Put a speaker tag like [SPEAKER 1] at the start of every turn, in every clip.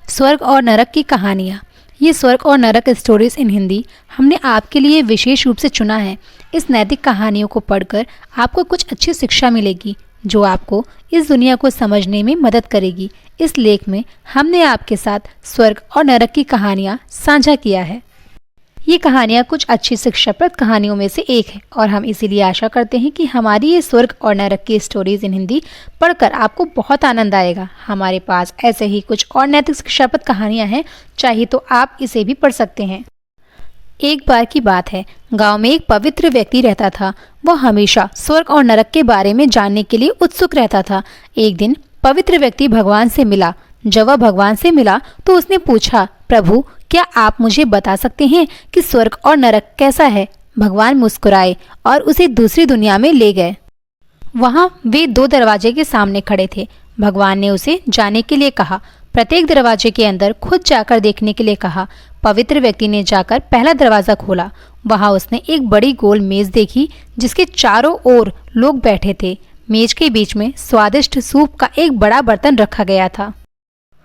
[SPEAKER 1] स्वर्ग और नरक की कहानियाँ। ये स्वर्ग और नरक स्टोरीज इन हिंदी हमने आपके लिए विशेष रूप से चुना है। इस नैतिक कहानियों को पढ़कर आपको कुछ अच्छी शिक्षा मिलेगी जो आपको इस दुनिया को समझने में मदद करेगी। इस लेख में हमने आपके साथ स्वर्ग और नरक की कहानियाँ साझा किया है। ये कहानियाँ कुछ अच्छी शिक्षाप्रद कहानियों में से एक है और हम इसीलिए आशा करते हैं कि हमारी ये स्वर्ग और नरक की स्टोरीज इन हिंदी पढ़कर आपको बहुत आनंद आएगा। हमारे पास ऐसे ही कुछ और नैतिक शिक्षाप्रद कहानियाँ हैं, चाहिए तो आप इसे भी पढ़ सकते हैं। एक बार की बात है, गांव में एक पवित्र व्यक्ति रहता था। वह हमेशा स्वर्ग और नरक के बारे में जानने के लिए उत्सुक रहता था। एक दिन पवित्र व्यक्ति भगवान से मिला। जब वह भगवान से मिला तो उसने पूछा, प्रभु क्या आप मुझे बता सकते हैं कि स्वर्ग और नरक कैसा है? भगवान मुस्कुराए और उसे दूसरी दुनिया में ले गए। वहां वे दो दरवाजे के सामने खड़े थे। भगवान ने उसे जाने के लिए कहा। प्रत्येक दरवाजे के अंदर खुद जाकर देखने के लिए कहा। पवित्र व्यक्ति ने जाकर पहला दरवाजा खोला। वहां उसने एक बड़ी गोल मेज देखी जिसके चारों ओर लोग बैठे थे। मेज के बीच में स्वादिष्ट सूप का एक बड़ा बर्तन रखा गया था।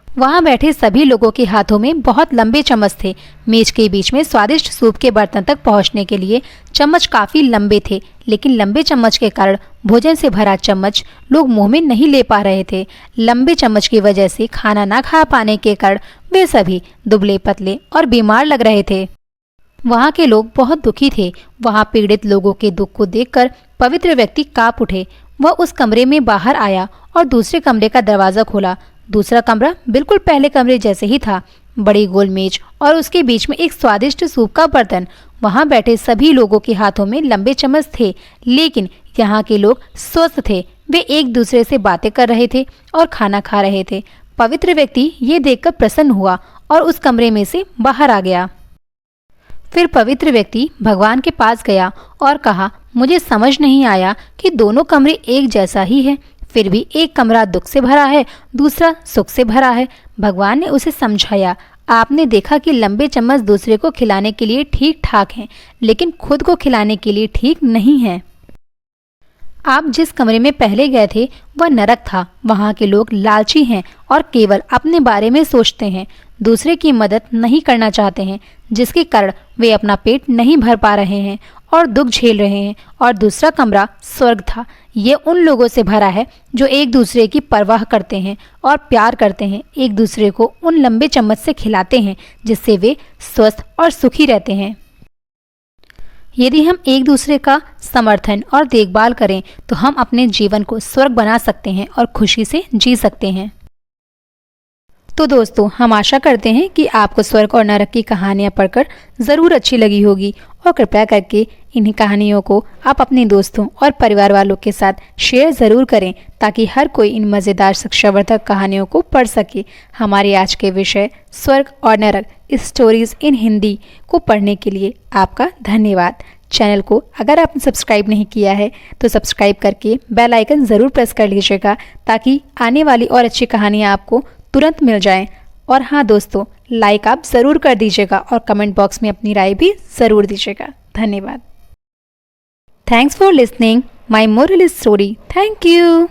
[SPEAKER 1] वहां बैठे सभी लोगों के हाथों में बहुत लंबे चम्मच थे। मेज के बीच में स्वादिष्ट सूप के बर्तन तक पहुंचने के लिए चम्मच काफी लंबे थे, लेकिन लंबे चम्मच के कारण भोजन से भरा चम्मच लोग मुंह में नहीं ले पा रहे थे। लंबे चम्मच की वजह से खाना ना खा पाने के कारण वे सभी दुबले पतले और बीमार लग रहे थे। वहां के लोग बहुत दुखी थे। वहां पीड़ित लोगों के दुख को देखकर पवित्र व्यक्ति कांप उठे। वह उस कमरे में बाहर आया और दूसरे कमरे का दरवाजा खोला। दूसरा कमरा बिल्कुल पहले कमरे जैसे ही था। बड़ी गोल मेज और उसके बीच में एक स्वादिष्ट सूप का बर्तन। वहां बैठे सभी लोगों के हाथों में लंबे चम्मच थे, लेकिन यहाँ के लोग स्वस्थ थे। वे एक दूसरे से बातें कर रहे थे और खाना खा रहे थे। पवित्र व्यक्ति ये देखकर प्रसन्न हुआ और उस कमरे में से बाहर आ गया। फिर पवित्र व्यक्ति भगवान के पास गया और कहा, मुझे समझ नहीं आया कि दोनों कमरे एक जैसा ही है, फिर भी एक कमरा दुख से भरा है, दूसरा सुख से भरा है। भगवान ने उसे समझाया, आपने देखा कि लंबे चम्मच दूसरे को खिलाने के लिए ठीक ठाक हैं, लेकिन खुद को खिलाने के लिए ठीक नहीं है। आप जिस कमरे में पहले गए थे वह नरक था। वहाँ के लोग लालची हैं और केवल अपने बारे में सोचते हैं, दूसरे की मदद नहीं करना चाहते हैं, जिसके कारण वे अपना पेट नहीं भर पा रहे हैं और दुख झेल रहे हैं। और दूसरा कमरा स्वर्ग था। ये उन लोगों से भरा है जो एक दूसरे की परवाह करते हैं और प्यार करते हैं, एक दूसरे को उन लंबे चम्मच से खिलाते हैं जिससे वे स्वस्थ और सुखी रहते हैं। यदि हम एक दूसरे का समर्थन और देखभाल करें तो हम अपने जीवन को स्वर्ग बना सकते हैं और खुशी से जी सकते हैं। तो दोस्तों, हम आशा करते हैं कि आपको स्वर्ग और नरक की कहानियाँ पढ़कर ज़रूर अच्छी लगी होगी और कृपया करके इन्हीं कहानियों को आप अपने दोस्तों और परिवार वालों के साथ शेयर ज़रूर करें ताकि हर कोई इन मज़ेदार शिक्षावर्धक कहानियों को पढ़ सके। हमारे आज के विषय स्वर्ग और नरक स्टोरीज इन हिंदी को पढ़ने के लिए आपका धन्यवाद। चैनल को अगर आपने सब्सक्राइब नहीं किया है तो सब्सक्राइब करके बेल आइकन ज़रूर प्रेस कर लीजिएगा ताकि आने वाली और अच्छी कहानियाँ आपको तुरंत मिल जाएं। और हाँ दोस्तों, लाइक आप ज़रूर कर दीजिएगा और कमेंट बॉक्स में अपनी राय भी ज़रूर दीजिएगा। धन्यवाद। Thanks for listening my moral story. Thank you.